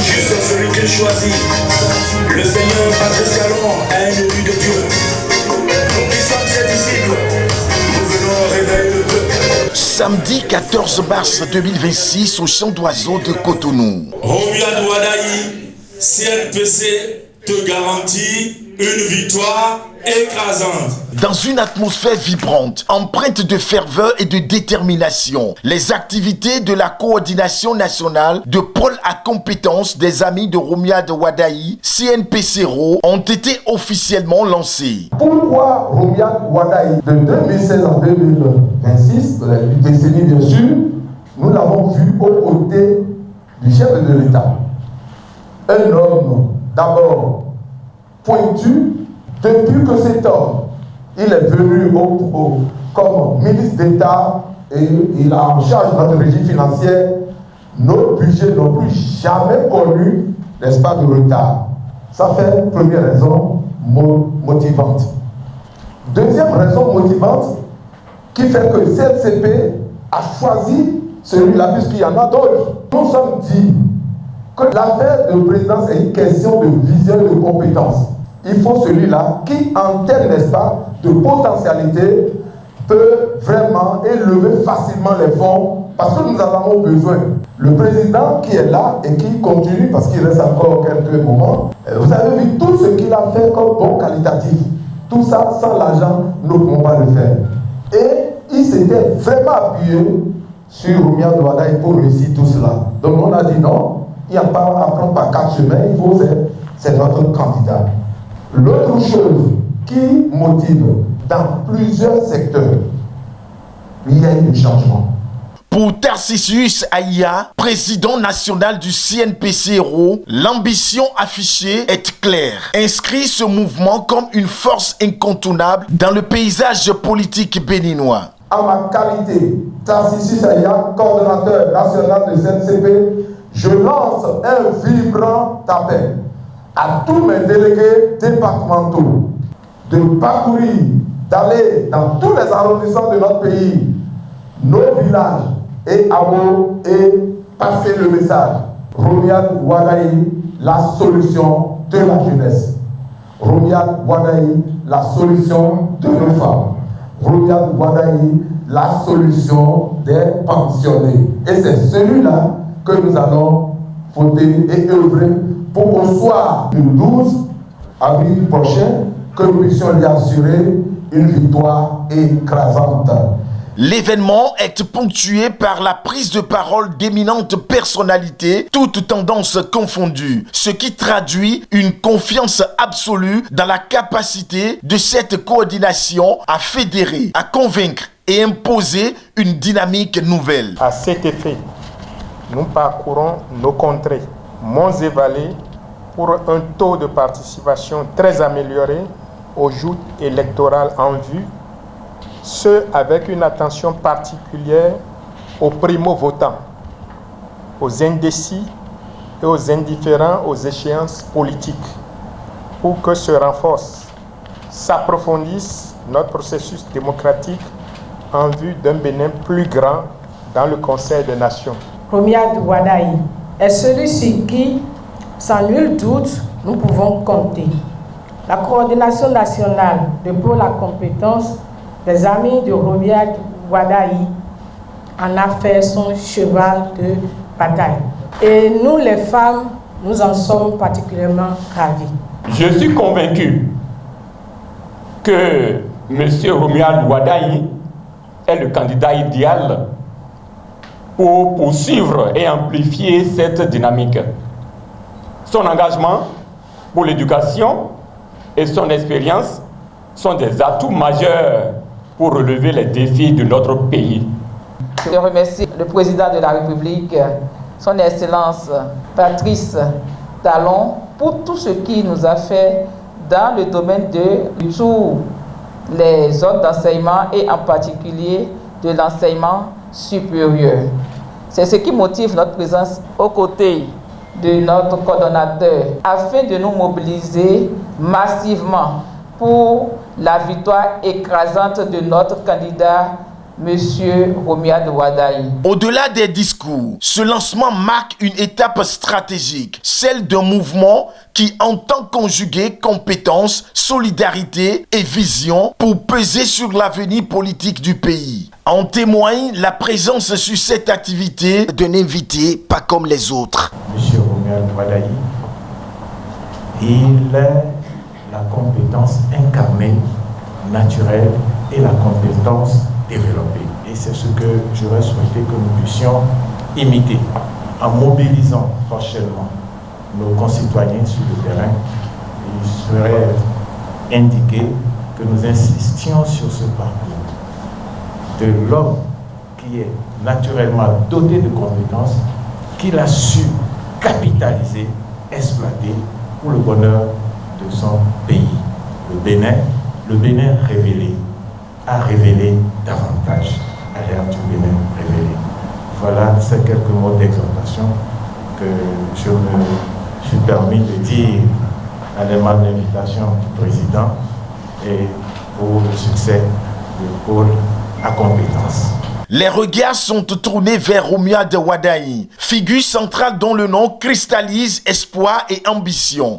juste celui qu'il choisit. Le Seigneur Patrice Calon est un élu de Dieu. Nous qui sommes ses disciples, nous venons au réveil de Dieu. Samedi 14 mars 2026 au Champ d'Oiseaux de Cotonou. Romia Douadaï, CNPC te garantit une victoire écrasante. Dans une atmosphère vibrante, empreinte de ferveur et de détermination, les activités de la coordination nationale de pôle à compétence des amis de Romia Douadaï, CNPCRO, ont été officiellement lancées. Pourquoi Romia Douadaï de 2016 à 2026, de la décennie bien sûr, nous l'avons vu aux côtés du chef de l'État. Un homme d'abord pointu. Depuis que cet homme, il est venu comme ministre d'État et il a en charge de notre régie financière, nos budgets n'ont plus jamais connu, n'est-ce pas, de retard. Ça fait une première raison motivante. Deuxième raison motivante qui fait que CNCP a choisi celui-là, puisqu'il y en a d'autres. Nous sommes dit que l'affaire de présidence est une question de vision et de compétence. Il faut celui-là qui, en termes, n'est-ce pas, de potentialité, peut vraiment élever facilement les fonds parce que nous en avons besoin. Le président qui est là et qui continue, parce qu'il reste encore quelques moments, vous avez vu tout ce qu'il a fait comme bon qualitatif. Tout ça, sans l'argent, nous ne pouvons pas le faire. Et il s'était vraiment appuyé sur Romia Douadaï pour réussir tout cela. Donc on a dit non, il n'y a pas à prendre par 4 chemins, il faut c'est notre candidat. L'autre chose qui motive dans plusieurs secteurs, il y a eu du changement. Pour Tarcisius Aïa, président national du CNPCRO, l'ambition affichée est claire. Inscrit ce mouvement comme une force incontournable dans le paysage politique béninois. À ma qualité, Tarcisius Aïa, coordonnateur national du CNCP, je lance un vibrant appel à tous mes délégués départementaux de parcourir, d'aller dans tous les arrondissements de notre pays, nos villages et hameaux et passer le message. Romia Douadaï, la solution de la jeunesse. Romia Douadaï, la solution de nos femmes. Romia Douadaï, la solution des pensionnés. Et c'est celui-là que nous allons voter et œuvrer pour qu'au soir du 12 avril prochain, que nous puissions lui assurer une victoire écrasante. L'événement est ponctué par la prise de parole d'éminentes personnalités, toutes tendances confondues, ce qui traduit une confiance absolue dans la capacité de cette coordination à fédérer, à convaincre et imposer une dynamique nouvelle. À cet effet, nous parcourons nos contrées, monts et vallées, pour un taux de participation très amélioré aux joutes électorales en vue, ce avec une attention particulière aux primo-votants, aux indécis et aux indifférents aux échéances politiques, pour que se renforce, s'approfondisse notre processus démocratique en vue d'un Bénin plus grand dans le Conseil des Nations. Romia Douadaï est celui sur qui, sans nul doute, nous pouvons compter. La coordination nationale de pôle à compétence des amis de Romia Douadaï en a fait son cheval de bataille. Et nous, les femmes, nous en sommes particulièrement ravis. Je suis convaincu que M. Romia Douadaï est le candidat idéal pour poursuivre et amplifier cette dynamique. Son engagement pour l'éducation et son expérience sont des atouts majeurs pour relever les défis de notre pays. Je remercie le président de la République, son Excellence Patrice Talon, pour tout ce qu'il nous a fait dans le domaine de tous les zones d'enseignement et en particulier de l'enseignement supérieur. C'est ce qui motive notre présence aux côtés de notre coordonnateur afin de nous mobiliser massivement pour la victoire écrasante de notre candidat Monsieur Romuald Wadayi. Au-delà des discours, ce lancement marque une étape stratégique, celle d'un mouvement qui entend conjuguer compétences, solidarité et vision pour peser sur l'avenir politique du pays. En témoigne la présence sur cette activité d'un invité pas comme les autres. Monsieur Romuald Wadayi, il est la compétence incarnée, naturelle et la compétence développée. Et c'est ce que j'aurais souhaité que nous puissions imiter en mobilisant prochainement nos concitoyens sur le terrain. Il serait indiqué que nous insistions sur ce parcours de l'homme qui est naturellement doté de compétences, qu'il a su capitaliser, exploiter pour le bonheur de son pays. Le Bénin révélé, a révélé davantage à l'ère du Bénin révélé. Voilà ces quelques mots d'exhortation que je me suis permis de dire à l'aimable invitation du président et pour le succès du pôle à compétences. Les regards sont tournés vers Romuald Wadayi, figure centrale dont le nom cristallise espoir et ambition.